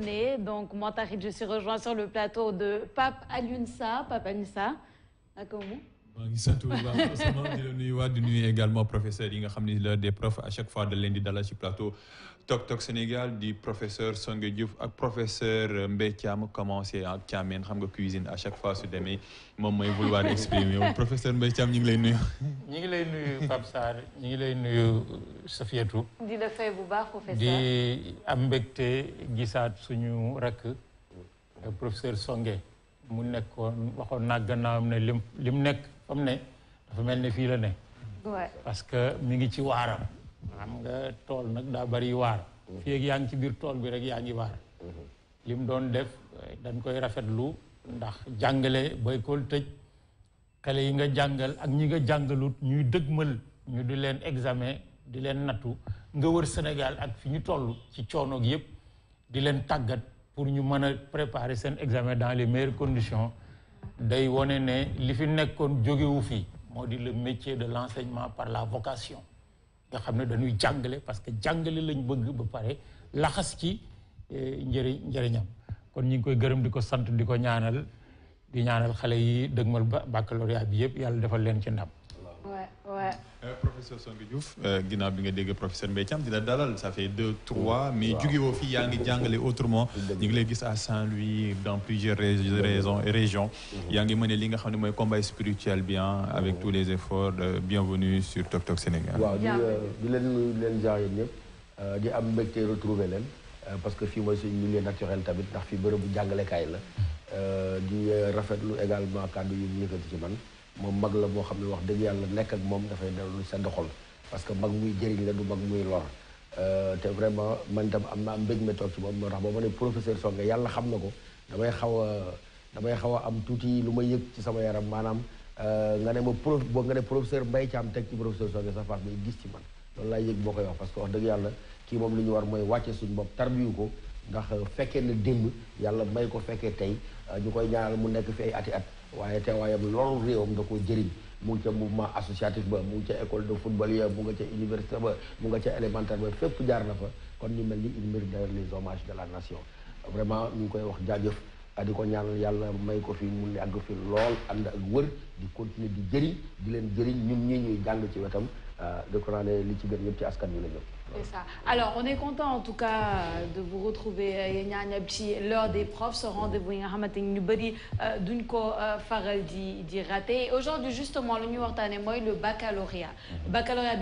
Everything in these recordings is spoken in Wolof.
Donc, moi, je suis rejoint sur le plateau de Pape Alioune Pape Alioune comment maa ngi sant bu baax forcément di la nuyuwaat di nuyu également professeur yi nga xam ni la des profs à chaque fois da leen di dalal ci plateau Tok Tok Sénégal di professeur Songué Diouf ak professeur Mbaye Thiam commencé ak Thiamène xam nga cuisine à chaque fois su demee moom mooy vouloir exprimer wu professeur Mbaye Thiam ñu ngi lay nuyu. ñu ngi lay nuyu Pape Sarr ñu ngi lay nuyu Safiatou. di la fay bu baax professeur. di am mbégte gisaat suñu rakk professeur Songué mu nekkoon waxoon naa gannaawam ne lim nekk fa mu ne dafa mel ne fii la ne. parce que mi ngi ci waaram. xam nga tool nag daa bari waar. fii ak yaa ngi ci biir tool bi rek yaa ngi waar. lim doon def dañ koy rafetlu ndax jàngale booy ko tëj xale yi nga jàngal ak ñi nga jàngalut ñuy dëgmal ñu di leen examen di leen nattu nga wër Sénégal ak fi ñu toll ci coonoog yëpp di leen tàggat pour ñu mën a préparer seen examen dans les meilleures conditions day wone ne li fi nekkoon jógewu fi moo di le métier de l'enseignement par la vocation nga xam ne dañuy jàngale parce que jàngale lañ bëgg ba pare laxas ci njëriñam kon ñu ngi koy gërëm di ko sant di ko ñaanal di ñaanal xale yi dëgmal baccalauréat bi yëpp yàlla defal leen ci ndam. Professeur Songué Diouf ginnaaw bi nga dégg professeur Mbaye Thiam dina dalal ça fait 2-3 mais jóge woo fii yaa ngi jàngale autrement ñu ngi lay gis à Saint-Louis dans plusieurs régions yaa ngi mëne li nga xam ne mooy combat spirituel bien avec tous les efforts bienvenue sur Tok Tok Sénégal. waaw di leen jaar yéen ñëpp di am mbégte retrouver leen parce que fii mooy suñu milieu naturel tamit ndax fii bërëbu jàngalekaay la di rafetlu également kàddu yu ñu yëkkati ci man moom mag la moo xam ne wax dëgg yàlla nekk ak moom dafay dellu sedd xol parce que mag muy jëriñ la du mag muy lor te vraiment man tam am naa mbég ma toog ci moom moo tax ba ma ne professeur Songué yàlla xam na ko damay xaw a am tuuti lu ma yëg ci sama yaram maanaam nga ne professeur Mbaye Thiam teg ci professeur Songué sa face may gis ci man loolu laay yëg boo koy wax parce que wax dëgg yàlla kii moom li ñu war mooy wàcce suñu bopp tarbiyu ko ndax fekkee na démb yàlla may ko fekkee tey ñu koy ñaanal mu nekk fi ay ati at waaye teewaayam loolu réewam da koo jëriñ mu ngi ca mouvement associatif ba mu ngi ca école de football ya mu nga ca université ba mu nga ca élémentaire ba fépp jaar na fa kon ñu mel ni il mérite d'ailleurs les hommages de la nation vraiment ñu ngi koy wax jaajëf di ko ñaanal yàlla may ko fi mu yàgg fi lool ànd ak wër di continuer di jëriñ di leen jëriñ ñun ñii ñuy jàng ci wetam de ko naa ne li ci gën yëpp ci askan wi la jëm. C'est ça. Alors, on est content en tout cas de vous retrouver l'heure des profs, ce rendez-vous d'une faral di raté. Aujourd'hui, justement, le New York le baccalauréat. Le baccalauréat,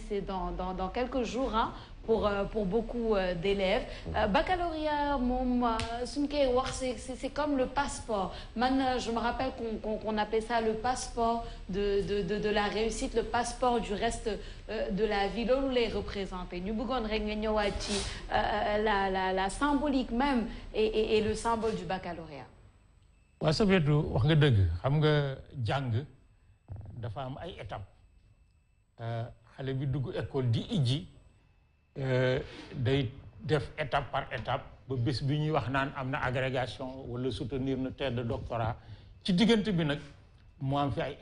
c'est dans quelques jours. Hein, pour beaucoup d'élèves. Baccalauréat, c'est comme le passeport. Maintenant, je me rappelle qu'on appelait ça le passeport de la réussite, le passeport du reste de la vie. Là, les représenter. Nous voulons la symbolique même et le symbole du baccalauréat. Oui, ça veut dire, wax nga deug, xam nga jang dafa am ay étapes. Xalé bi dugg école di iji day def étape par étape ba bés bi ñuy wax naan am na agrégation wala soutenir na thèse de doctorat ci diggante bi nag mu am fi ay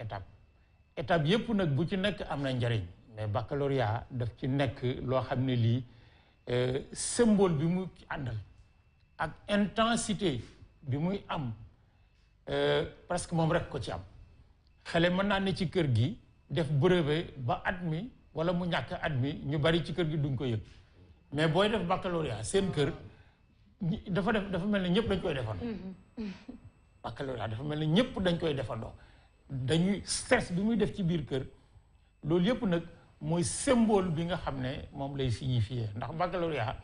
étape yépp nag bu ci nekk am na njariñ mais baccalauréat daf ci nekk loo xam ne lii symbole bi mu àndal ak intensité bi muy am presque moom rek ko ci am xale mën naa ne ci kër gi def brevet ba admis wala mu ñàkk admis ñu bari ci kër gi duñ ko yëg mais booy def baccalauréat seen kër dafa mel ne ñëpp dañ koy defandoo. Baccalauréat dafa mel ne ñëpp dañ koy defandoo dañuy stress bi muy def ci biir kër loolu yëpp nag mooy symbole bi nga xam ne moom lay signifier ndax baccalauréat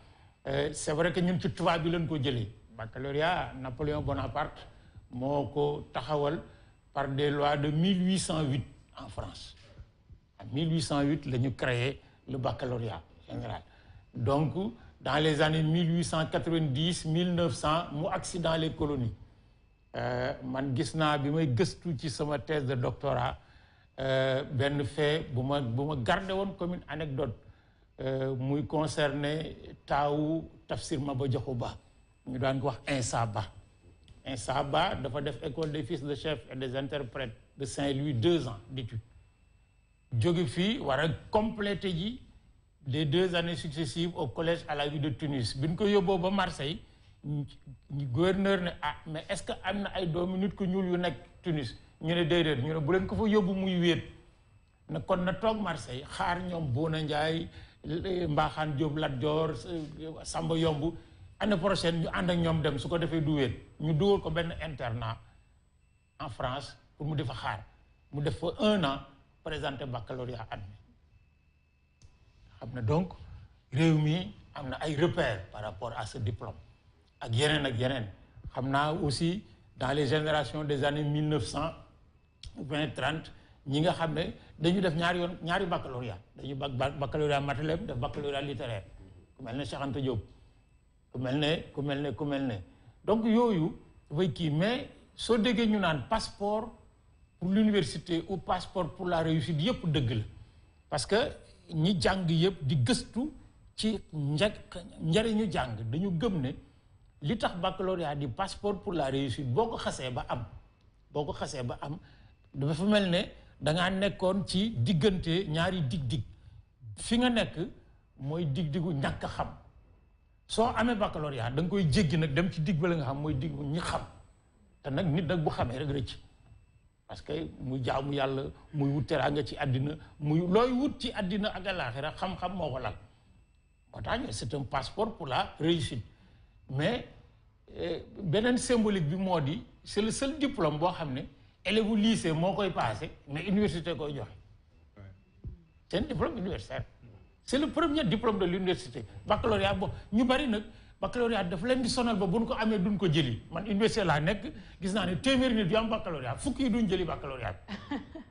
c'est vrai que ñun ci tubaab bi lañ ko jëlee baccalauréat Napoléon Bonaparte moo ko taxawal par des lois de 1808 en France. En 1808, nous avons créé le baccalauréat général. Donc, dans les années 1890-1900, nous accident les colonies. Man gis naa bi may gëstu ci sama thèse de doctorat benn fait bu ma gardé woon comme une anecdote muy concerné taawu Tafsir Maba Diakhou Ba ñu daan ko wax Insa Ba dafa def école des fils de chef et des interprètes de Saint-Louis 2 ans d'études jóge fii war a complété ji les 2 années successives au collège à la vie de Tunis bi ñu ko yóbboo ba Marseille gouverneur ne mais est-ce que am na ay doomu nit ku ñuul yu nekk Tunis ñu ne déedéet ñu ne bu leen ko fa yóbbu muy wéet na kon na toog Marseille xaar ñoom Bouna Ndiaye Mbaxane Diop Lat Dior Samba Yomb année prochaine ñu ànd ak ñoom dem su ko defee du wéet ñu dugal ko benn internat en France pour mu defa xaar mu def fa 1 an présenté baccalauréat admis xam na donc réew mi am na ay repères par rapport à ce diplôme ak yeneen xam naa aussi dans les générations des années 1920-30 ñi nga xam ne dañu def ñaari baccalauréat dañu baccalauréat matélème def baccalauréat littéraire ku mel ne Cheikh Anta Diop ku mel ne donc yooyu dafay kii mais soo déggee ñu naan passeport pour l'université ou passeport pour la réussite yëpp dëgg la parce que ñi jàng yëpp di gëstu ci njariñu jàng dañu gëm ne li tax baccalauréat di passeport pour la réussite boo ko xasee ba am dafa mel ne dangaa nekkoon ci diggante ñaari dig fi nga nekk mooy dig-digu ñàkk a xam soo amee baccalauréat da nga koy jéggi nag dem ci dig ba la nga xam mooy dig ñi xam te nag nit nag bu xamee rek rëcc parce que muy jaamu yàlla muy wut teraanga ci àddina muy looy wut ci àddina ak àllaaxira xam-xam moo ko lal moo tax c'est un passeport pour la réussite mais beneen symbolique bi moo di c'est le seul diplôme boo xam ne élève bu lycée moo koy passé mais université koy joxe c'est un diplôme universitaire c'est le premier diplôme de l'université baccalauréat bon ñu bari nag baccalauréat dafa leen di sonal ba bu ñu ko amee duñ ko jëli man université laa nekk gis naa ne téeméeri nit yu am baccalauréat fukki yi duñ jëli baccalauréat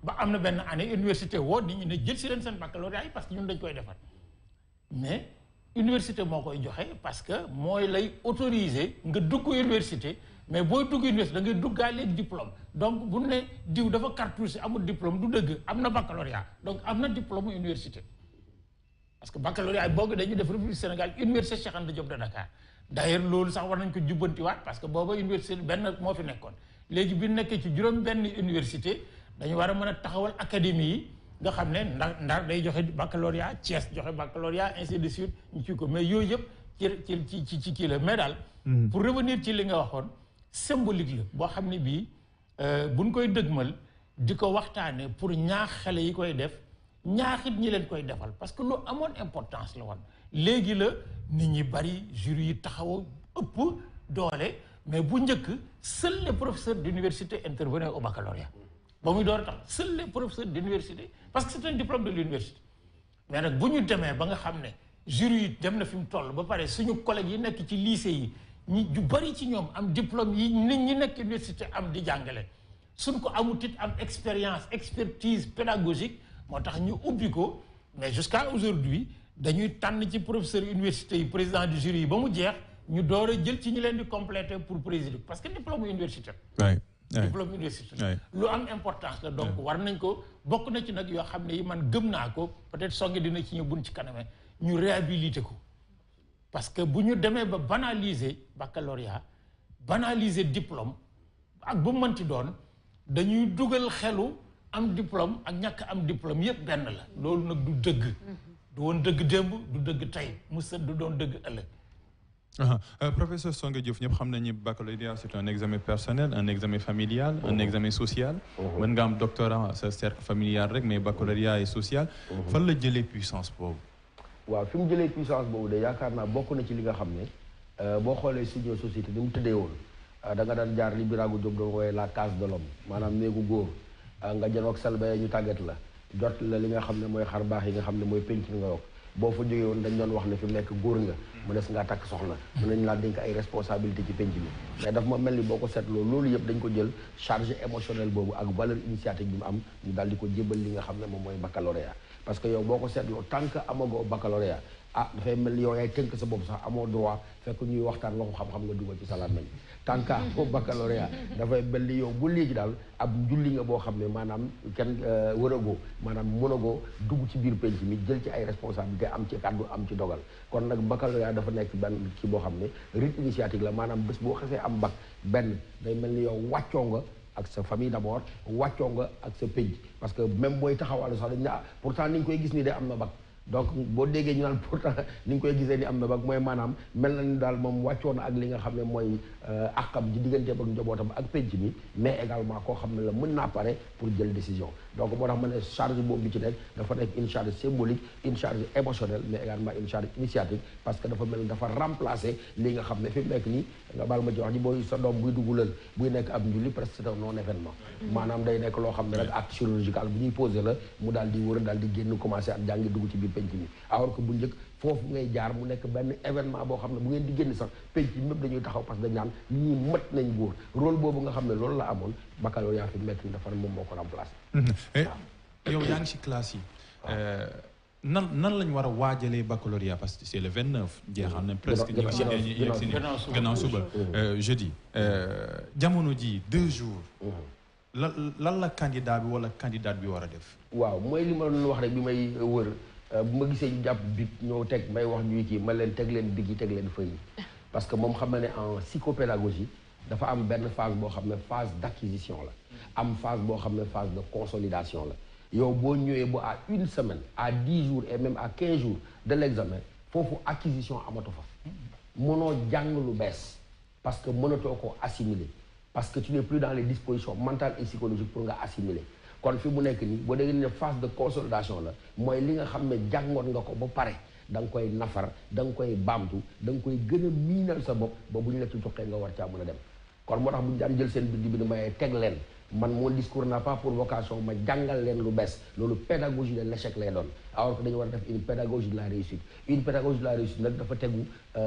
ba am na benn année université woo nit ñi ne jël si leen seen baccalauréat yi parce que ñun dañ koy defar mais université moo koy joxe parce que mooy lay autoriser nga dugg université mais booy dugg université da ngay duggaale diplôme donc bu ne diw dafa cartouche amul diplôme du dëgg am na baccalauréat donc am na diplôme université parce que baccalauréat boobu dañuy def République Sénégal université Cheikh Anta Diop de Dakar d'ailleurs loolu sax war nañ ko jubbantiwaat parce que booba université benn moo fi nekkoon léegi bi nekkee ci juróom benn université dañu war a mën a taxawal académie yi nga xam ne Ndar day joxe baccalauréat Thiès joxe baccalauréat ainsi de suite ñu ci ko mais yooyu yëpp ci kii la mais daal pour revenir ci li nga waxoon symbolique la boo xam ne bii buñ koy dëgmal di ko waxtaane pour ñaax xale yi koy def ñaaxit ñi leen koy defal parce que lu amoon importance la woon léegi la nit ñi bari jury yi taxaw ëpp doole mais bu njëkk seuls les professeurs d'université intervenaient au baccalauréat ba muy door a tax seuls les professeurs d'université parce que c'est un diplôme de l'université mais nag bu ñu demee ba nga xam ne jury yi dem na fi mu toll ba pare suñu collègues yi nekk ci lycée yi ñi ju bari ci ñoom am diplôme yi nit ñi nekk université am di jàngale suñ ko amut it am expertise pédagogique moo tax ñu ubbi ko mais jusqu'à aujourd'hui dañuy tànn ci professeur université yi président du jury yi ba mu jeex ñu door a jël ci ñu leen di compléter pour présider parce que diplôme universitaire diplôme universitaire lu am importance la donc war nañ ko bokk na ci nag yoo xam ne yi man gëm naa ko peut-être songe dina ci ñëw buñ ci kanamee ñu réhabiliter ko parce que bu ñu demee ba banaliser baccalauréat banaliser diplôme ak bu mënti doon dañuy dugal xelu am diplôme ak ñàkk am diplôme yépp benn la loolu nag du dëgg du woon dëgg démb du dëgg tey mu sët du doon dëgg ëllëg professeur Songué Diouf ñëpp xam nañu baccalauréat c'est un examen personnel un examen familial un examen social mën nga am doctorat sa cercle familial rek mais baccalauréat et social fan la jëlee puissance boobu waaw fi mu jëlee puissance boobu de yaakaar naa bokk na ci li nga xam ne boo xoolee suñu société ni mu tëddee woon da nga daan jaar li Birago Diop doon wooyee la case de l'homme maanaam néegu góor nga janoog salba ñu tàggat la jot la li nga xam ne mooy xar baax yi nga xam ne mooy penc nga yokk boo fa jógee woon dañ doon wax ne fi mu nekk góor nga mu des ngaa takk soxla mën nañ laa dénk ay responsabilité ci penc mi mais daf ma mel ni boo ko seetloo loolu yëpp dañ ko jël charge émotionnelle boobu ak valeur initiative bi mu am ñu daal di ko jébal li nga xam ne moom mooy baccalauréat parce que yow boo ko seetloo tant que amagoo baccalauréat dafay mel ni yow yaay tënk sa bopp sax amoo droit fekk ñuy waxtaan waxu xam-xam nga dugal ci salaat nañ tant que amoo baccalauréat dafay mel ni yow bu léegi daal ab njulli nga boo xam ne maanaam kenn wëragoo maanaam mënagoo dugg ci biir penc mi jël ci ay responsabilité am ci kàddu am ci dogal kon nag baccalauréat dafa nekk benn kii boo xam ne rite initiatique la maanaam bés boo xasee am bac benn day mel ni yow wàccoo nga ak sa famille d'abord wàccoo nga ak sa penc parce que même booy taxawal sax dañ ne pourtant ni ñu koy gis nii de am na bac donc boo déggee ñu naan pourtant ni nga koy gisee ni am na bac mooy maanaam mel na ni daal moom wàccoon ak li nga xam ne mooy àqam ji digganteem ak njabootam ak penc mi mais également koo xam ne la mën naa pare pour jël décision donc moo tax ma ne charge boobu bi ci nekk dafa nekk une charge symbolique une charge émotionnelle mais également une charge initiatique parce que dafa mel ni dafa remplacer li nga xam ne fi mu nekk nii nga baal ma ci wax ji booy sa doom buy duggulal buy nekk ab njulli presque c'est un non événement maanaam day nekk loo xam ne rek acte chirurgical bu ñuy posé la mu daal di wër daal di génn commencé at jàngi dugg ci biir penc mi alors que bu njëkk foofu ngay jaar mu nekk benn événement boo xam ne bu ngeen di génn sax penc mi mépp dañuy taxaw parce que dañ naan ñii mët nañ góor rôle boobu nga xam ne loolu la amoon baccalauréat fi nekk ni dafa moom moo ko remplacé yow yaa ngi ci classe yi nan lañ war a waajalee baccalauréat parce que c'est le 29 jeexal na presque ñu ngi si gannaaw suba jeudi jamono ji 2 jours lan la candidat bi wala candidate bi war a def waaw mooy li ma doon wax rek bi may wër bu ma gisee ñu jàpp big ñëw teg may wax ñuy kii ma leen teg leen big yi teg leen feuille yi parce que moom xam na ne en psychopédagogie dafa am benn phase boo xam ne phase d'acquisition la am phase boo xam ne phase de consolidation la yow boo ñëwee ba à une semaine à 10 jours et même à 15 jours de l'examen foofu acquisition amatu fa mënoo jàng lu bees parce que mënatoo ko assimiler parce que tu n'es plus dans les dispositions mentales et psychologiques pour nga assimiler kon fi mu nekk nii boo déggee ne phase de consolidation la mooy li nga xam ne jàngoon nga ko ba pare da nga koy nafar da nga koy baamtu da nga koy gën a miinal sa bopp ba bu ñu la ci joxee nga war caa mën a dem kon moo tax bu ñu daan jël seen bind bi mayee teg leen man mon discours n'a pas pour vocation ma jàngal leen lu bees loolu pédagogie de l'échec lay doon alors que dañu war a def une pédagogie de la réussite une pédagogie de la réussite nag dafa tegu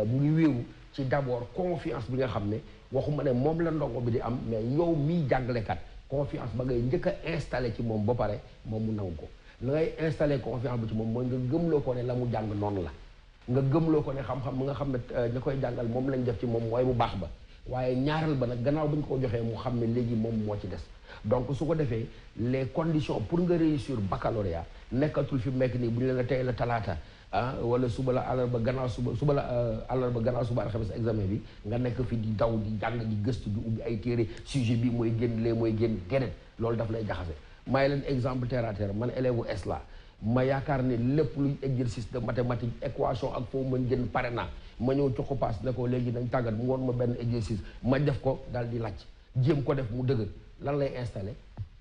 mu ngi wéeru ci d'abord confiance bi nga xam ne waxuma ne moom la ndongo bi di am mais yow miy jàngalekat confiance ba ngay njëkk a installé ci moom ba pare moom mu nangu ko la ngay installé confiance bi ci moom mooy nga gëmloo ko ne la mu jàng noonu la nga gëmloo ko ne xam-xam mu nga xam ne ña koy jàngal moom lañ def ci moom mooy bu baax ba waaye ñaareel ba nag gannaaw ba ñu ko joxee mu xam ne léegi moom moo ci des donc su ko defee les conditions pour nga réussir baccalauréat nekkatul fi mu nekk nii bu ñu leen a tey la talaata wala suba la àllarba gannaaw suba la àllarba gannaaw suba alxames examen bi nga nekk fi di daw di jàng di gëstu di ubbi ay téere sujet bi mooy génn lee mooy génn déedéet loolu daf lay jaxase may leen exemple terre à terre man élève es la ma yaakaar ne lépp luy exercice de mathématique équation ak foo mën gën pare naa ma ñëw jox ko paas ne ko léegi dañ tàggat mu woon ma benn exercice ma def ko daal di laaj jéem ko def mu dëgër lan lay installé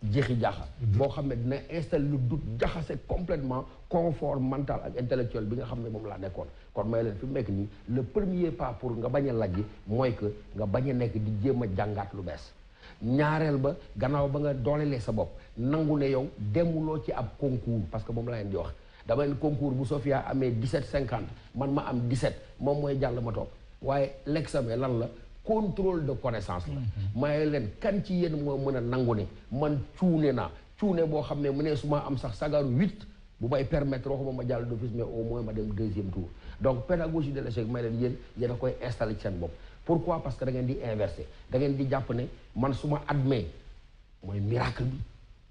jeexi jaaxa boo xam ne dina installé lu dut jaxase complètement confort mental ak intellectuel bi nga xam ne moom laa nekkoon kon may leen fi mu nekk nii le premier pas pour nga bañ a lajji mooy que nga bañ a nekk di jéem a jàngaat lu bees ñaareel ba gannaaw ba nga doolelee sa bopp nangu ne yow demuloo ci ab concours parce que moom laa leen di wax dama leen concours bu Sofia amee 17,50 man ma am 17 moom mooy jàll ma toog waaye l'examen lan la contrôle de connaissance la maye leen kan ci yéen moo mën a nangu ne man cuune naa cuune boo xam ne mu ne su ma am sax sagaru 8 bu may permettre waxuma ma jàll d'office mais au moins ma dem 2e tour donc pédagogie de l'échec may leen yéen a koy installé ci seen bopp pourquoi parce que da ngeen di inversé da ngeen di jàpp ne man su ma admet mooy miracle bi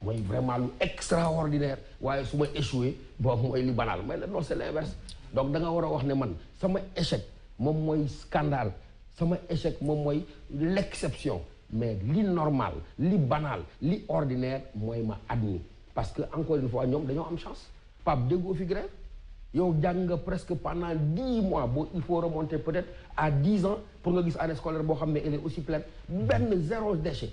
mooy vraiment lu extraordinaire waaye su ma échoué boobu mooy li banal may leen non c'est l'inverse donc da nga war a wax ne man sama échec moom mooy scandale sama échec moom mooy l'exception mais li normal li banal li ordinaire mooy ma admis parce que encore une fois ñoom dañoo am chance Pape déggoo fi grève yow jàng nga presque pendant 10 mois boo il faut remonter peut-être à 10 ans pour nga gis année scolaire boo xam ne elle est aussi pleine benn 0 déchet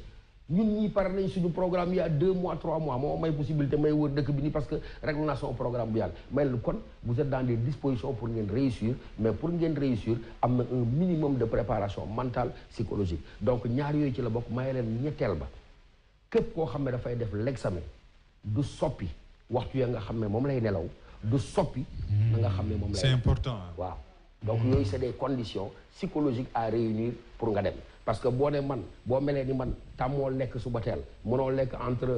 ñun ñii pare nañ suñu programme il y a 2 mois 3 mois moo may possibilité may wër dëkk bi nii parce que réglé naa sama programme bu yàgg may leen kon vous êtes dans des dispositions pour ngeen réussir mais pour ngeen réussir am na un minimum de préparation mentale psychologique donc ñaar yooyu ci la bokk may leen ñetteel ba képp koo xam ne dafay def l'examen du soppi waxtu ya nga xam ne moom lay nelaw du soppi na nga xam ne moom lay c'est important waaw donc yooyu c'est des conditions psychologiques à réunir pour nga dem parce que boo ne man boo melee ni man tàmmoo lekk suba teel mënoo lekk entre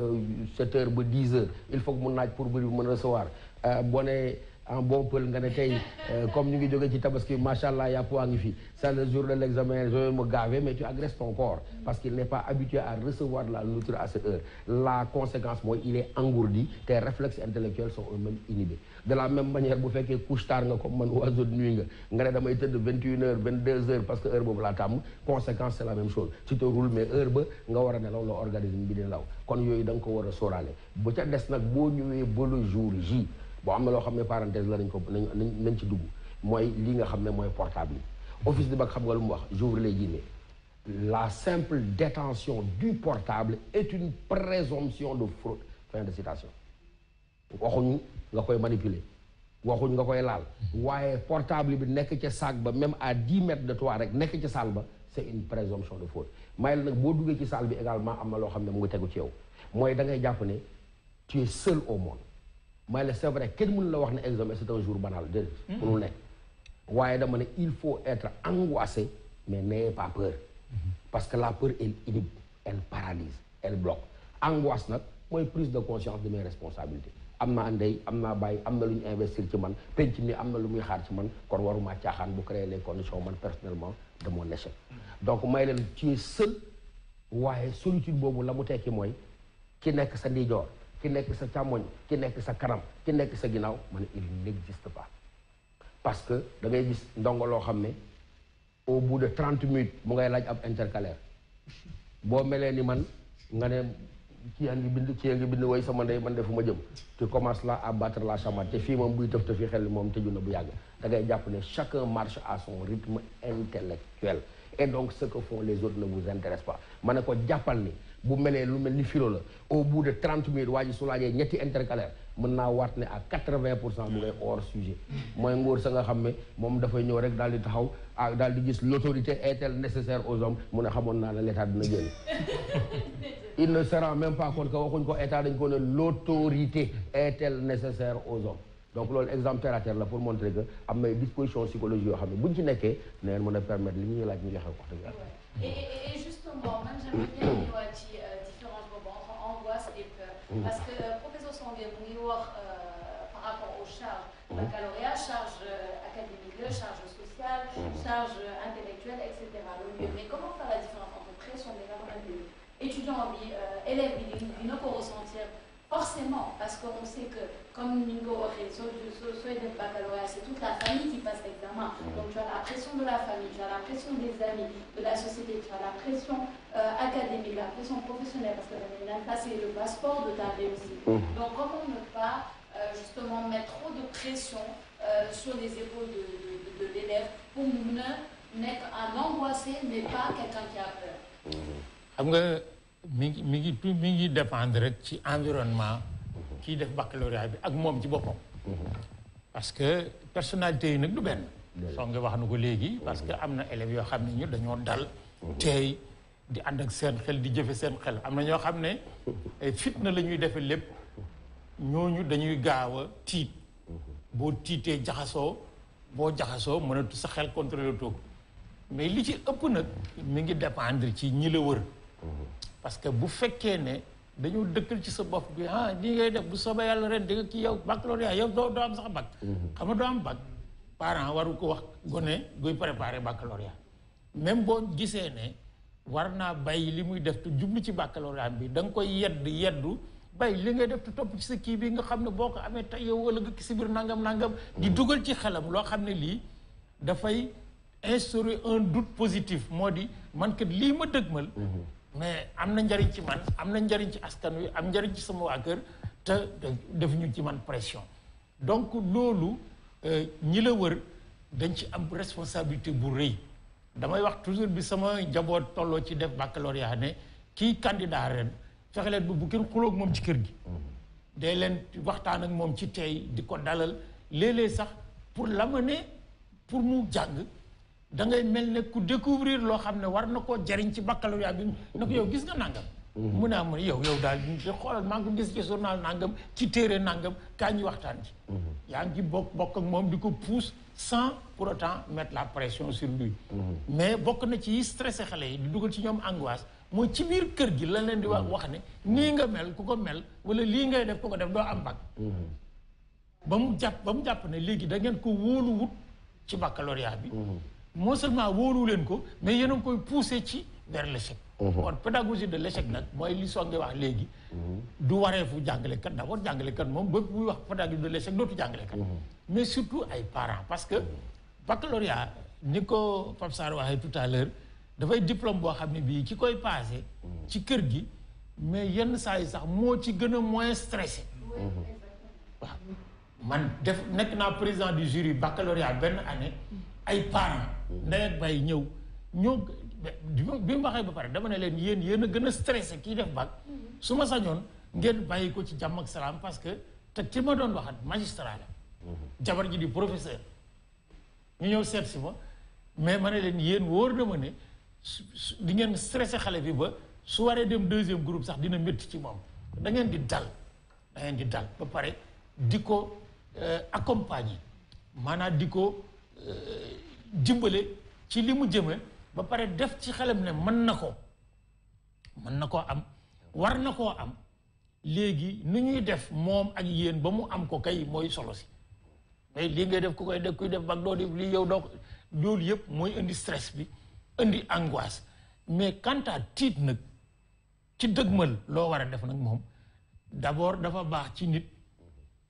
7 heures ba 10 heures il faut que mu naaj pour bëri mën recevoir boo ne en bon pël nga ne tey comme ñu ngi jógee ci tabaski macha allah yàpp waa ngi fi c'est le jour de l'examen je vais me gaver mais tu agresses ton corps parce qu'il n'est pas habitué à recevoir de la nourriture à cette heure la conséquence mooy il est engourdi tes réflexes intellectuels sont eux-mêmes inhibés de la même manière bu fekkee couche tard nga comme man oiseau de nuit nga ne damay tëdd 21 heures 22 heures parce que heure boobu laa tàmm conséquence c'est la même chose tu te roules mais heure ba nga war a nelaw la organisme bi di nelaw kon yooyu da nga ko war a sóoraale bu ca des nag boo ñëwee ba le jour J bon am na loo xam ne parenthèse la nañ ko nañ ci dugg mooy li nga xam ne mooy portable yi office du bac xam nga lu mu wax j'ouvre les guillemets la simple détention du portable est une présomption de fraude fin de citation waxuñ nga koy manipuler waxuñ nga koy laal waaye portable bi nekk ca sac ba même à 10 mètres de toi rek nekk ca salle ba c'est une présomption de fraude may la nag boo duggee ci salle bi également am na loo xam ne mu ngi tegu ci yow mooy da ngay jàpp ne tu es seul au monde may la c'est vrai kenn mënu la wax ne examen c'est un jour banal déedéet mënul nekk waaye dama ne il faut être angoissé mais n'ayez pas peur parce que la peur elle inhibe elle paralyse elle bloque angoisse nag mooy prise de conscience de mes responsabilités am naa ndey am naa bàyyi am na lu ñu investir ci man penc mi am na lu muy xaar ci man kon waruma caaxaan bu créer les conditions man personnellement de mon échec donc may leen tu es seul waaye solitude boobu la mu tekki mooy ki nekk sa ndijoor ki nekk sa càmmoñ ki nekk sa kanam ki nekk sa ginnaaw ma ne il n'existe pas parce que da ngay gis ndongo loo xam ne au bout de 30 minutes mu ngay laaj ab intercalaire boo melee ni man nga ne kii yaa ngi bind woy sama ndey man defuma jëm tu commences là à battre la chamade te fii moom buy tëf te fii xel moom tëju na bu yàgg da ngay jàpp ne chacun marche à son rythme intellectuel et donc ce que font les autres ne vous intéresse pas ma ne ko jàppal ni bu melee lu mel ni philo la au bout de 30 minutes waa ji su laajee ñetti intercalaire mën naa waat ne à 80% mu ngay hors sujet mooy ngóor sa nga xam ne moom dafay ñëw rek daal di taxaw ah daal di gis l'autorité est-elle nécessaire aux hommes mu ne xamoon naa ne l'état dina génn il ne se rend même pas compte que waxuñ ko état dañ ko ne l'autorité est-elle nécessaire aux hommes donc loolu exemple terre à terre la pour montrer que am na disposition psychologique yoo xam ne buñ ci nekkee na ngeen mën a permettre li ñuy laaj ñu joxe wax dëgg yàlla. Et justement man j'aimerais bien ñëwaat ci différence boobu entre angoisse et peur parce que professeur Songué mu ngi wax par rapport aux charges baccalauréat charge académique la charge sociale charge intellectuelle et cetera loolu mais comment faire la différence entre pression bi nga xamante ni étudiant bi élève bi dina ko ressentir forcément parce que on sait que comme ni nga ko waxee sooy def baccalauréat c'est toute la famille qui passe l'examen donc tu as la pression de la famille tu as la pression des amis de la société tu as la pression académique la pression professionnelle parce que là c'est le passeport de ta réussite donc comment ne pas justement mettre trop de pression sur les épaules de l'élève pour mun a nekk un angoissé mais pas quelqu'un qui a peur xam nga mi ngi dépendre rek ci environnement kii def baccalauréat bi ak moom ci boppam parce que personnalité yi nag du benn soo nga wax na ko léegi parce que am na élèves yoo xam ne ñu dañoo dal teey di ànd ak seen xel di jëfe seen xel am na ñoo xam ne fitna la ñuy defe lépp ñooñu dañuy gaaw a tiit boo tiitee boo jaxasoo mënatu sa xel contrôler toog mais li ci ëpp nag mi ngi dépendre ci ñi la wër parce que bu fekkee ne dañoo dëkkal ci sa bopp bi lii ngay def bu soobee yàlla ren di nga kii yow baccalauréat yow doo am sax bac xam nga doo am bac parent waru ko wax gone guy préparer baccalauréat même boo gisee ne war naa bàyyi li muy def te jublu ci baccalauréat bi da nga koy yeddu bàyyi li ngay def te topp ci sa kii bi nga xam ne boo ko amee tey yow wala nga si biir nangam di dugal ci xelam loo xam ne lii dafay instaurer un doute positif moo di man kat lii ma dëgmal mais am na njariñ ci man am na njariñ ci askan wi am njariñ ci sama waa kër te def ñu ci man pression donc loolu ñi la wër dañ ci am responsabilité bu rëy damay wax toujours bi sama njaboot tolloo ci def baccalauréat ne kii candidat ren fexe leen bu kenn xuloo ak moom ci kër gi day leen waxtaan ak moom ci tey di ko dalal léeg-léeg sax pour l'amener pour mu jàng da ngay mel ne ku découvrir loo xam ne war na koo jariñ ci baccalauréat bi na ko yow gis nga nangam mu ne am yow daal xoolal maa ngi ko gis ci journal nangam ci téere nangam kaa ñu waxtaan ci yaa ngi bokk ak moom di ko pousse sans pour autant mettre la pression sur lui mais bokk na ci stressé xale yi di dugal ci ñoom angoisse mooy ci biir kër gi la leen di wax ne nii nga mel ku ko mel wala lii ngay def ku ko def doo am bac ba mu jàpp ne léegi da ngeen ko wóoluwut ci baccalauréat bi non seulement wóolu leen ko mais yéen a ngi koy pousser ci vers l'échec kon pédagogie de l'échec nag mooy li Songué wax léegi du wareefu jàngalekat d'abord jàngalekat moom ba buy wax pédagogie de l'échec dootu jàngalekat mais surtout ay parents parce que baccalauréat ni ko Pape Sarr waxee tout à l'heure dafay diplôme boo xam ne bii ki koy passé ci kër gi mais yenn saa yi sax moo ci gën a moins stressé waaw man def nekk naa président du jury baccalauréat benn année ay parents ndey ak bay ñëw bi mu waxee ba pare dama ne leen yéen a gën a stressé kii def bac su ma sañoon ngeen bàyyi ko ci jàmm ak salaam parce que te ci ma doon waxat magistrat la jabar ji di professeur ñu ñëw seet si ma mais ma ne leen yéen wóor na ma ne di ngeen stressé xale bi ba su waree dem deuxième groupe sax dina métti ci moom da ngeen di dal ba pare di ko accompagner maanaam di ko dimbale ci li mu jëme ba pare def ci xelam ne mën na koo am war na koo am léegi nu ñuy def moom ak yéen ba mu am ko kay mooy solo si mais lii ngay def ku koy def kuy def bag doo def lii yow doo loolu yëpp mooy indi stress bi indi angoisse mais quant à tiit nag ci dëgmal loo war a def nag moom d'abord dafa baax ci nit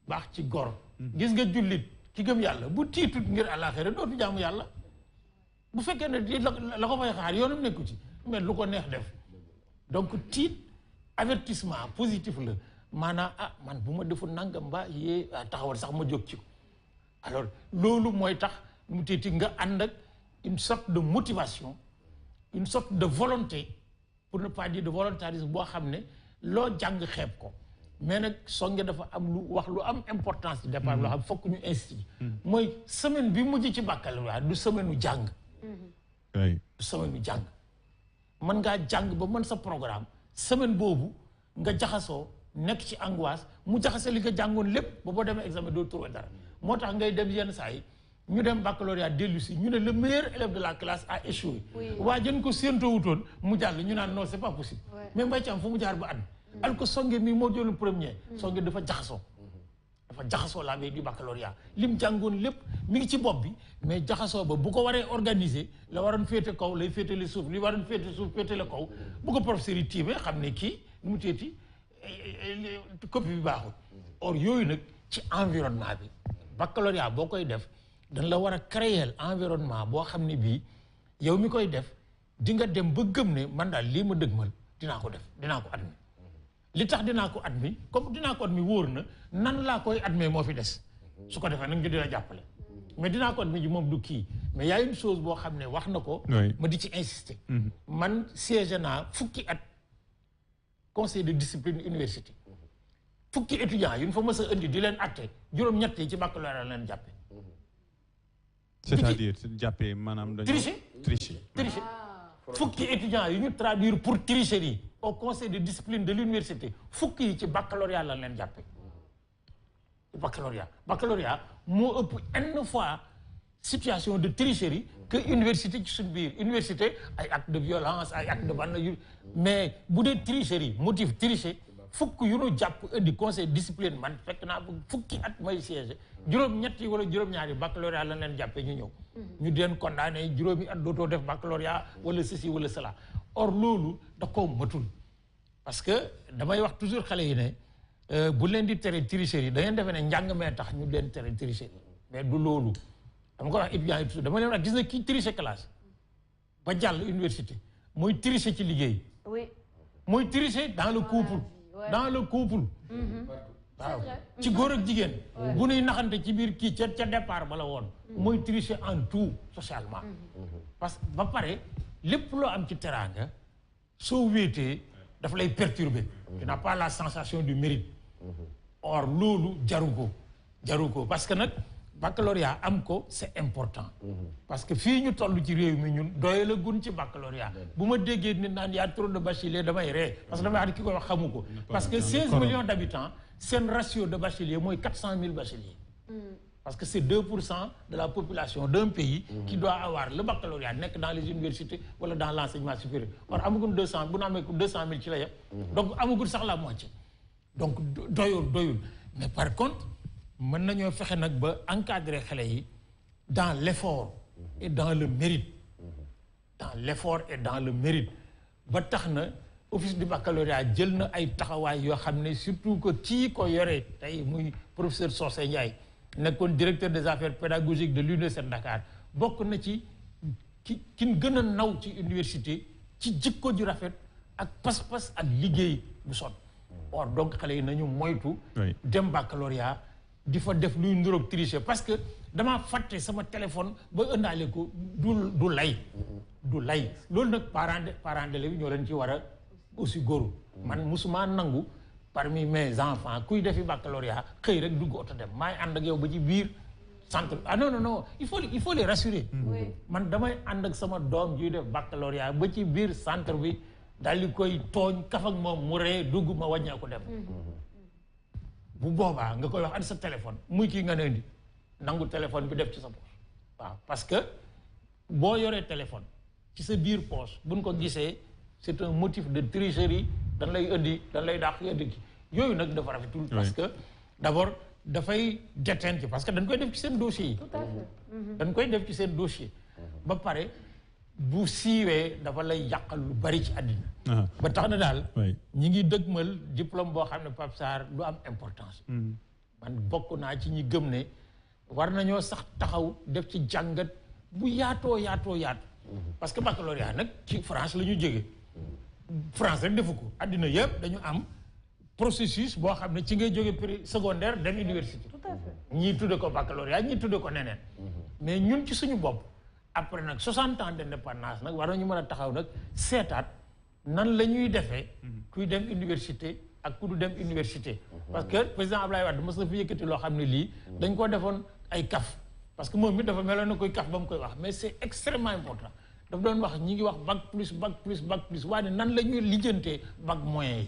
baax ci gor gis nga jullit ki gëm yàlla bu tiitut ngir àllaaxira dootu jaamu yàlla bu fekkee ne la ko fay xaar yoonam nekku ci mais lu ko neex def donc tiit avertissement positif la maanaam man bu ma deful nangam ba yee taxawal sax ma jóg ci ko alors loolu mooy tax mu teeti nga ànd ak une sorte de motivation une sorte de volonté pour ne pas dire de volontarisme boo xam ne loo jàng xeeb ko mais nag songe dafa am lu am importance ci départ loo xam fokk ñu insisté mooy semaine bi mujj ci baccalauréat du semaine u jàng du semaine u jàng mën ngaa jàng ba mën sa programme semaine boobu nga jaxasoo nekk ci angoisse mu jaxase li nga jàngoon lépp ba boo demee examen doo trouver dara moo tax ngay dem yenn saa yi ñu dem baccalauréat dellu si ñu ne le meilleur élève de la classe a échoué waa jën ko séentoo wutoon mu jàll ñu naan non c'est pas possible mais Mbaye Thiam fu mu jaar ba at al ko songe mii moo jëloon premier songe dafa jaxasoo la veille du baccalauréat lim jàngoon lépp mi ngi ci bopp bi mais jaxasoo ba bu ko waree organiser la waroon féete kaw lay féete le suuf li waroon féete suuf féete la kaw bu ko professeur yi tiimee xam ne kii mu teeti copie bi baaxul or yooyu nag ci environnement bi baccalauréat boo koy def dañ la war a créer environnement boo xam ne bii yow mi koy def di nga dem ba gëm ne man daal lii ma dëgmal dinaa ko def dinaa ko admis li tax dinaa ko admis comme dinaa ko admis wóor na nan laa koy admis moo fi des su ko defee nag nga dina jàppale mais dinaa ko admis ji moom du kii mais y a une chose boo xam ne wax na ko ma di ci insister man siège naa fukki at conseil de discipline université fukki étudiants yu ñu fa mës a indi di leen atte juróom-ñett yi ci baccalauréat leen jàppe c'est-à-dire jàppee maanaam dañu tricher fukki étudiants yi ñu traduire pour tricherie au conseil de discipline de l'université fukki yi ci baccalauréat la leen jàppe baccalauréat moo ëpp n fois situation de tricherie que université ci suñ biir université ay acte de violence ay acte de bande yu mais bu dee tricherie motif tricher fukk yu nu jàpp indi conseil discipline man fekk naa fukki at may siège juróom-ñett yi wala juróom-ñaari baccalauréat lañ leen jàppee ñu ñëw ñu deen condamné juróomi at dootoo def baccalauréat wala ceci wala cela or loolu da koo matul parce que damay wax toujours xale yi ne bu leen di tere tricherie da ngeen defee ne njàng mee tax ñu leen tere tricherie mais du loolu dama ko wax étudiant yi dama leen wax gis na kii tricher classe ba jàll université mooy tricher ci liggéey mooy tricher dans le couple waaw ci góor ak jigéen bu nuy naxante ci biir kii ca départ ba la woon mooy tricher en tout socialement parce que ba pare lépp loo am ci teraanga soo wéetee daf lay perturber tu n'as pas la sensation du mérite or loolu jaru ko parce que nag baccalauréat am ko c'est important parce que fii ñu toll ci réew mi ñun doye la gun ci baccalauréat bu ma déggee nit naan y a trop de bacheliers damay ree parce que damay wax ki koy wax xamu ko parce que 16 millions d'habitants seen ratio de bacheliers mooy 400 000 bacheliers parce que c'est 2% de la population d'un pays qui doit avoir le baccalauréat nekk dans les universités wala dans l'enseignement supérieur or amagul 200 bu na amee 200 000 ci la yëpp donc amagul sax la moitié donc doyul mais par contre mën nañoo fexe nag ba encadrer xale yi dans l'effort et dans le mérite ba tax na office du baccalauréat jël na ay taxawaay yoo xam ne surtout que kii ko yore tey muy professeur Socé Ndiaye nekkoon directeur des affaires pédagogiques de l'université de Dakar bokk na ci ki gën a naw ci université ci jikko ju rafet ak pas-pas ak liggéey bu sot or donc xale yi nañu moytu dem baccalauréat di fa def luy nduroog tricher parce que damaa fàtte sama téléphone ba ëndaale ko du lay loolu nag parents d'élèves bi ñoo leen ci war a aussi góoru man musuma nangu parmi mes enfants kuy defi baccalauréat xëy rek dugg oto dem maay ànd ak yow ba ci biir centre non il faut les rassurer man damay ànd ak sama doom juy def baccalauréat ba ci biir centre bi daal di koy tooñ kaf ak moom mu ree dugg ma wàññee ko dem bu boobaa nga koy wax andi sa téléphone muy kii nga ne indi nangu téléphone bi def ci sa poche waaw parce que boo yoree téléphone ci sa biir poche buñ ko gisee c'est un motif de tricherie dañ lay dàq indi ki yooyu nag dafa rafetul parce que d'abord dafay déteindre ci parce que dañ koy def ci seen dossier yi dañ koy def ci seen dossier ba pare bu siiwee dafa lay yàqal lu bari ci àddina ba tax na daal ñi ngi dëgmal diplôme boo xam ne Pape Sarr lu am importance man bokk naa ci ñi gëm ne war nañoo sax taxaw def ci jàngat bu yaatoo parce que baccalauréat nag ci France la ñu jóge France rek defu ko àddina yëpp dañu am processus boo xam ne ci ngay jóge secondaire dem université ñii tudde ko baccalauréat ñii tudde ko neneen mais ñun ci suñu bopp après nag 60 ans d'indépendance nag war nañu mën a taxaw nag seetaat nan la ñuy defee kuy dem université ak ku du dem université parce que président Ablaye Wade mos na fi yëkkati loo xam ne lii dañ ko defoon ay kaf parce que moom mi dafa meloon na koy kaf ba mu koy wax mais c'est extrêmement important dafa doon wax ñi ngi wax bac plus waaye nan la ñuy lijjantee bac moyen yi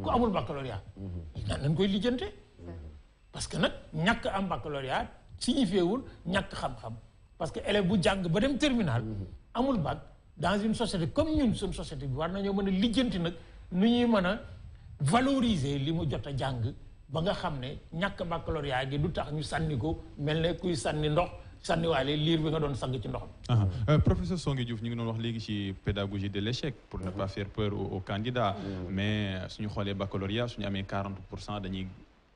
ku amul baccalauréat nan lañ koy lijjante parce que nag ñàkk am baccalauréat signifié wul ñàkk xam-xam parce que élève bu jàng ba dem terminal amul bac dans une société comme ñun suñ société bi war nañoo mën a lijjanti nag nu ñuy mën a valoriser li mu jot a jàng ba nga xam ne ñàkk baccalauréat gi du tax ñu sànni ko mel ne kuy sànni ndox sànniwaale liir bi nga doon sang ci ndox mi. Professeur Songué Diouf ñu ngi doon wax léegi ci pédagogie de l'échec pour ne pas faire peur aux candidats mais suñu xoolee baccalauréat suñu amee 40% dañuy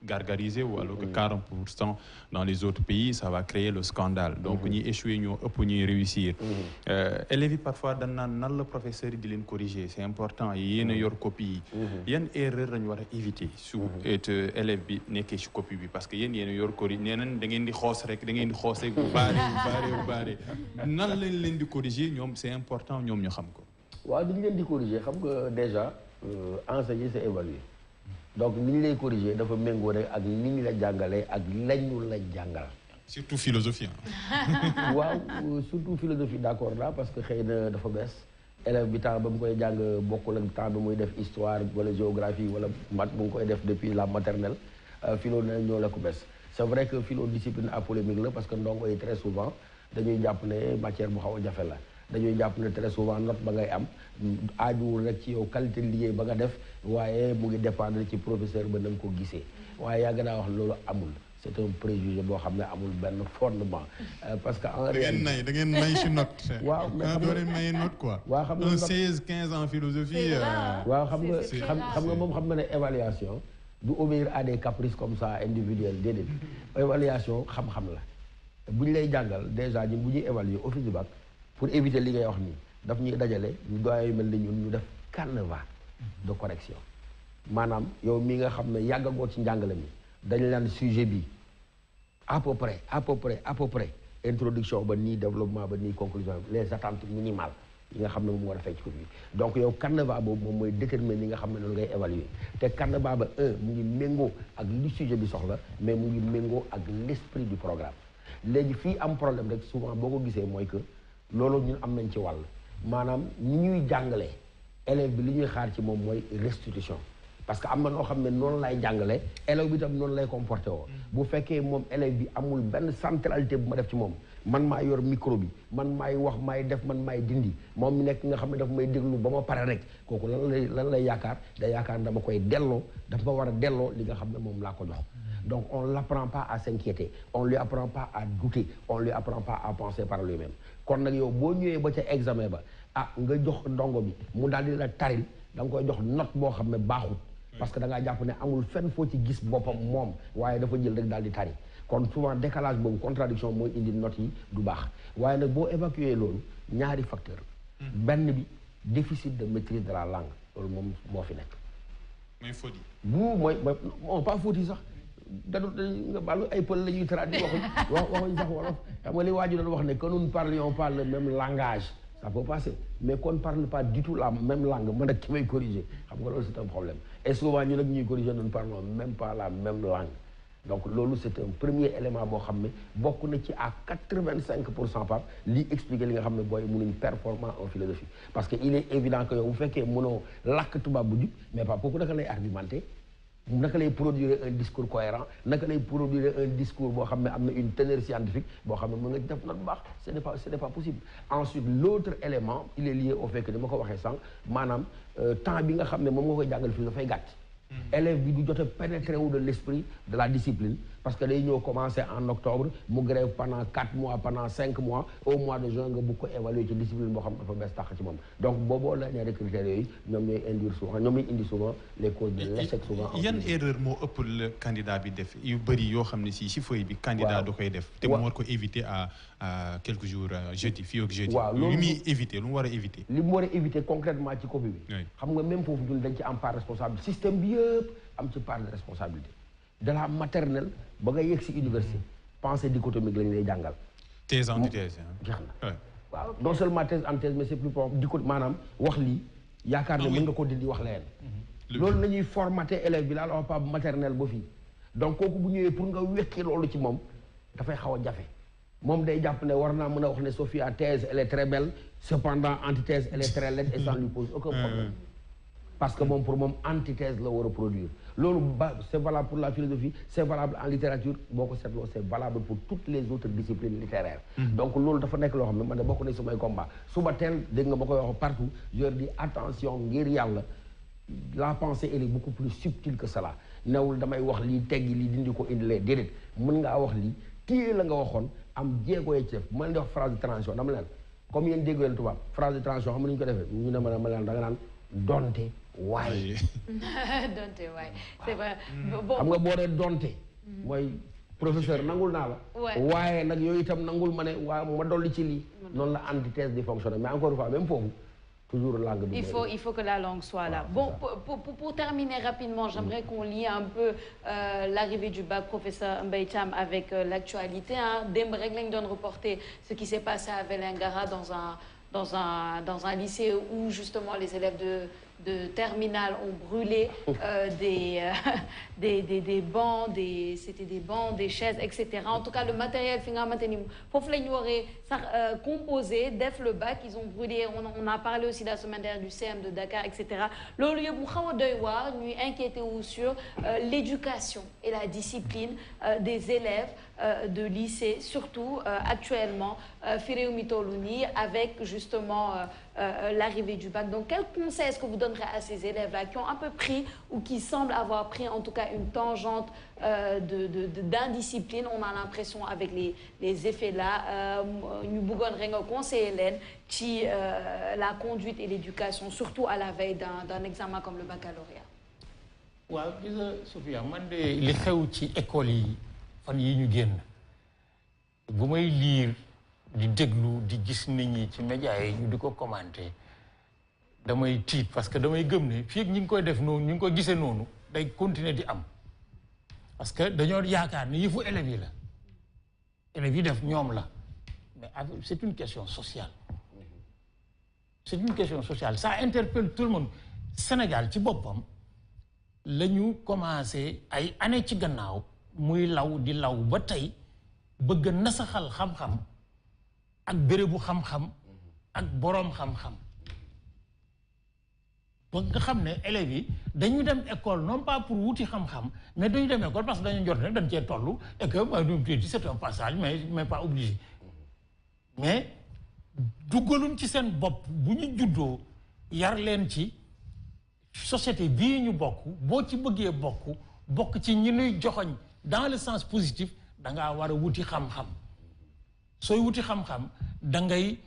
gargarisé ou alors que 40% dans les autres pays ça va créer le scandale donc ñi échoué ñoo ëpp ñuy réussir élèves yi parfois dañ naan nan la professeur yi di leen corriger c'est important yéen a yor copie yi yan erreur lañu war a éviter su élève bi nekkee ci copie bi parce que yéen a yor corrige nee nañ da ngeen di xoos rek baare nan lañ leen di corriger ñoom c'est important ñoom ñu xam ko waaw dañ leen di corriger xam nga déjà enseigner c'est évaluer donc ni ñu lay corriger dafa méngoo rek ak ni ñu la jàngalee ak lañu la jàngal. surtout philosophie waaw surtout philosophie d'accord là parce que xëy na dafa bees élève bi temps ba mu koy jàng bokkul ak temps bi muy def histoire wala géographie wala maths bu ngi koy def depuis la maternelle philo na ñoo la ko bees c'est vrai que philo discipline apolémique la parce que ndongo yi très souvent dañuy jàpp ne matière bu xaw a jafe la dañuy jàpp ne très souvent note ba ngay am aajuwul rek ci yow qualité liggéey ba nga def waaye mu ngi dépendre ci professeur ba na nga ko gisee waaye yàgg naa wax loolu amul c'est un préjugé boo xam ne amul benn fondement parce que en réalité da ngeen nay ci note waaw mais doo leen maye note quoi waaw xam nga 16-15 en philosophie waaw xam nga moom xam nga ne évaluation du obéir à des caprices comme ça individuels déedéet évaluation xam-xam la bu ñu lay jàngal déjà ñun bu ñuy évaluer office du bac pour éviter li ngay wax nii daf ñuy dajale ñu doyen yu mel ni ñun ñu def carnaval de correction maanaam yow mi nga xam ne yàggagoo ci njàngale mi dañ laan sujet bi à peu près introduction ba nii développement ba nii conclusion les attentes minimales yi nga xam ne moom war a fekk ko bi donc yow carnaval boobu moom mooy déterminer li nga xam ne noonu ngay évaluer te carnaval ba mu ngi méngoo ak li sujet bi soxla mais mu ngi méngoo ak l'esprit du programme léegi fii am problème rek souvent boo ko gisee mooy que loolu ñun am nañ ci wàll maanaam ni ñuy jàngalee élève bi li ñuy xaar ci moom mooy restitution parce que am na noo xam ne noonu lay jàngale élève bi tam noonu lay comporté woo bu fekkee moom élève bi amul benn centralité bu ma def ci moom man maa yor micro bi man maay wax maay def man maay dindi moom mi nekk nga xam ne daf may déglu ba ma pare rek kooku lan lay yaakaar day yaakaar dama koy delloo dafa ma war a delloo li nga xam ne moom laa ko jox donc on l'apprend pas à s'inquiéter on lui apprend pas à douter on lui apprend pas à penser par lui-même kon nag yow boo ñëwee ba ca examen ba nga jox ndongo bi mu daal di la taril da nga koy jox note boo xam ne baaxut parce que da ngaa jàpp ne amul fenn foo ci gis boppam moom waaye dafa jël rek daal di tari kon souvent décalage boobu contradiction mooy indi note yi du baax waaye nag boo évacuer loolu ñaari facteur benn bi déficit de maîtrise de la langue loolu moom moo fi nekk mooy faute yi mooy pas faute yi sax nga balu ay pël la ñuy traduire waxuñ sax wolof xam nga li waa ji doon wax ne que nous ne parlions pas le même langage ça peut passer mais qu'on ne parle pas du tout la même langue man ak ki may corriger xam nga loolu c'est un problème et souvent ñu nag ñuy corriger nous ne parlons même pas la même langue donc loolu c'est un premier élément boo xam ne bokk na ci à 85% Pape lii expliquer li nga xam ne booy mënuñ performant en philosophie parce que il est évident que yow bu fekkee mënoo làkk tubaab bu jub mais Pape kooku naka lay argumenter naka lay produire un discours cohérent naka lay produire un discours boo xam ne am na une teneur scientifique boo xam ne mën nga def note bu baax ce n'est pas possible ensuite l'autre élément il est lié au fait que ni ma ko waxee sànq maanaam temps bi nga xam ne moom nga koy jàngal fii dafay gàtt élève bi du jot a pénétrer wu de l'esprit de la discipline parce que day ñëw commencer en octobre mu grève pendant 4 mois pendant 5 mois au mois de juin nga bëgg ko évaluer ci discipline boo xam dafa bees tax ci moom donc booboo la ñaari critères yooyu ñoom ñooy indi souvent les causes de l'échec souvent yan erreur moo ëpp le candidat bi def yu bëri yoo xam ne si feuille bi candidat da koy def te mu war ko éviter à quelques jours jeudi fii ak jeudi li muy éviter lu mu war a éviter li mu war a éviter concrètement ci copie bi xam nga même foofu ñun dañ ci am part responsable système bi yëpp am ci part de responsabilité de la maternelle ba nga yegg si université pensée dichotomique lañ lay jàngal thèse antithèse jeex na waaw non seulement thèse antithèse mais c'est plus propre dichot maanaam wax lii yaakaar ne mën nga ko dindi wax leen loolu nañuy formater élève bi laal wax pas maternelle ba fii donc kooku bu ñëwee pour nga wekki loolu ci moom dafay xaw a jafe moom day jàpp ne war naa mën a wax ne Sophia thèse elle est très belle cependant antithèse elle est très laide et ça lui pose aucun problème parce que moom pour moom antithèse la war a produire loolu c'est valable pour la philosophie c'est valable en littérature boo ko seetloo c'est valable pour toutes les autres disciplines littéraires donc loolu dafa nekk loo xam ne man de bokk na samay combat suba teel dégg nga ma koy wax partout je leur dis attention ngir yàlla la pensée elle est beaucoup plus subtile que cela newul damay wax lii teggi lii dindi ko indilee déedéet mën ngaa wax lii téye la nga waxoon am jéego ci def mën di wax phrase de transition dama leen comme yéen déggu leen tubaab phrase de transition xam nga ni ñu ko defee ñu ne ma leen da nga naan donte waaye donte waaye c'est vrai xam nga boo dee donte mooy professeur nangul naa la waaye nag yooyu itam nangul ma ne waaye ma dolli ci lii noonu la antithèse di fonctionner mais encore une fois même foofu toujours langue bi il faut que la langue soit là bon pour terminer rapidement j'aimerais qu'on lie un peu l'arrivée du bac professeur Mbaye Thiam avec l'actualité démb rek lañ doon reporter ce qui s'est passé à Vélingara dans un lycée où justement les élèves de terminale ont brûlé des bancs, c'était des bancs, des chaises, etc. En tout cas, le matériel, foofu la ñu waree sax composé def le bac, ils ont brûlé. On a parlé aussi la semaine dernière du CM de Dakar, etc. loolu yëpp mu xaw a doy waar ñuy inquiété wu sur l'éducation et la discipline des élèves de lycée, surtout actuellement fi réew mi tollu nii avec justement l'arrivée du bac. Donc quel conseil est-ce que vous donnerez à ces élèves-là qui ont un peu pris ou qui semblent avoir pris en tout cas une tangente d'indiscipline? On a l'impression avec les effets là ñu bëggoon rek nga conseiller leen ci la conduite et l'éducation, surtout à la veille d'un examen comme le baccalauréat. waaw gis nga Sophia man de li xew ci école yi fan yi ñu génn bu may lire di déglu di gis nit ñi ci médias yi ñu di ko commenter damay tiit parce que damay gëm ne fii ak ñi ngi koy def noonu ñu ngi koy gisee noonu day continuer di am parce que dañoo yaakaar ne yëfu élèves yi la élèves yi def ñoom la mais c'est une question sociale c'est une question sociale ça interpelle tout le monde. Sénégal ci boppam la ñu commencé ay année ci gannaaw muy law di law ba tey bëgg nasaxal xam-xam ak bérébu xam-xam ak boroom xam-xam ba nga xam ne élèves yi dañu dem école non pas pour wuti xam-xam mais dañu dem école parce que dañu jot rek dañ cee toll et que c'est un passage mais pas obligé mais duggaluñ ci seen bopp bu ñu juddoo yar leen ci société bii ñu bokk boo ci bëggee bokk ci ñi nuy joxoñ dans le sens positif da ngaa war a wuti xam-xam sooy wuti xam-xam da ngay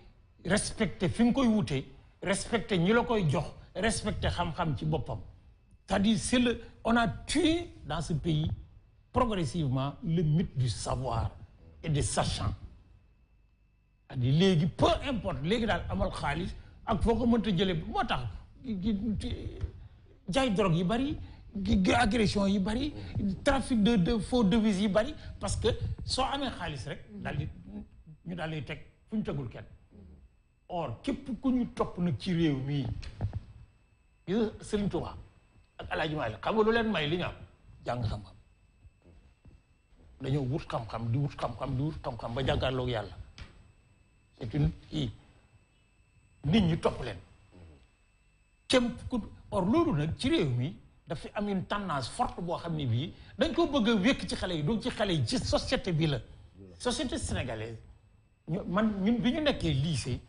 respecter fi nga koy wutee respecter ñi la koy jox respecter xam-xam ci boppam c'est-à-dire on a tué dans ce pays progressivement le mythe du savoir et des sachants c'est-à-dire léegi peu importe léegi daal amal xaalis ak foo ko mënta jëlee moo tax jaay drogue yi bari agression yi bari trafic de faux devises yi bari parce que soo amee xaalis rek daal di ñu daal di teg fu ñu tegul kenn or képp ku ñu topp nag ci réew mii gis nga Serigne Touba ak El Hadj Malick xam nga lu leen may li ñu am jàng xam-xam dañoo wut xam-xam di wut xam-xam di wut xam-xam ba jàkkaarloog yàlla c'est une nit ñi topp leen képp ku or loolu nag ci réew mi dafa am une tendance forte boo xam ne bii dañ ko bëgg a wékk ci xale yi donc ci xale yi ci société bi la société sénégalaise ñun bi ñu nekkee lycée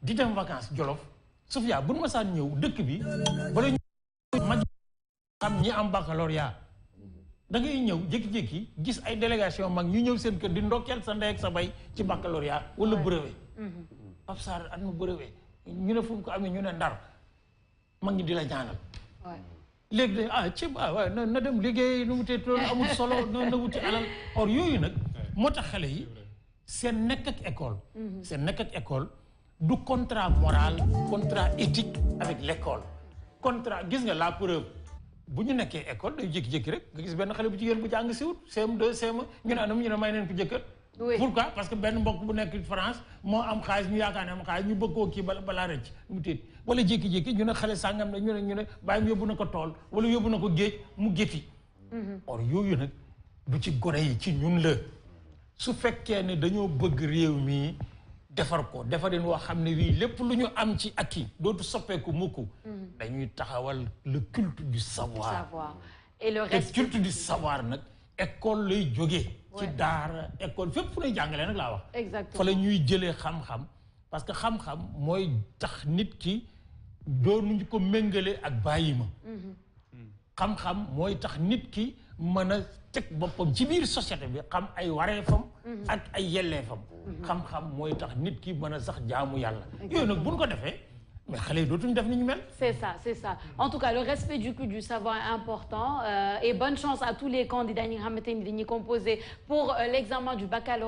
di dem vacances Jolof Sofia bu nu ma saan ñëw dëkk bi bala ñu mag xam ñi am baccalauréat da ngay ñëw jékki-jékki gis ay délégation mag ñu ñëw seen kër di ndokkeel sa ndey ak sa bay ci baccalauréat wala brevet Pape Sarr at ma brevet ñu ne fu mu ko amee ñu ne Ndar mag ñi di la ñaanal léegi de waaye na dem liggéey nu mu tee loolu amul solo na wuti alal or yooyu nag moo tax xale yi seen nekk ak école du contrat moral contrat éthique avec l'école contrat gis nga la preuve bu ñu nekkee école day jékki-jékki rek nga gis benn xale bu jigéen bu jàng siwut CM2 CM ñu ne anam ñu ne may neen ko jëkkër pourquoi parce que benn mbokk bu nekk France moo am xaalis ñu yaakaar ne am xaalis ñu bëgg koo kii balaa rëcc mu téet wala jékki-jékki ñu ne xale sàngam ne ñu ne bàyyam yóbbu na ko tool wala yóbbu na ko géej mu gétti or yooyu nag du ci gone yi ci ñun la su fekkee ne dañoo bëgg réew mi defar ko defarin woo xam ne wii lépp lu ñu am ci acquis dootu soppeeku mukk dañuy taxawal le culte du savoir et le culte du savoir nag école lay jógee ci daara école fépp fu ñuy jàngalee nag laa wax exactement fa la ñuy jëlee xam-xam parce que xam-xam mooy tax nit ki doonuñu ko méngale ak bàyyi ma xam-xam mooy tax nit ki mën a teg boppam ci biir société bi xam ay wareefam ak ay yelleefam xam-xam mooy tax nit ki mën a sax jaamu yàlla yooyu nag buñ ko defee mais xale yi dootuñu def ni ñu mel. C'est ça. En tout cas, le respect du savoir est important et bonne chance à tous les candidats qui ont composé pour l'examen du baccalauréat.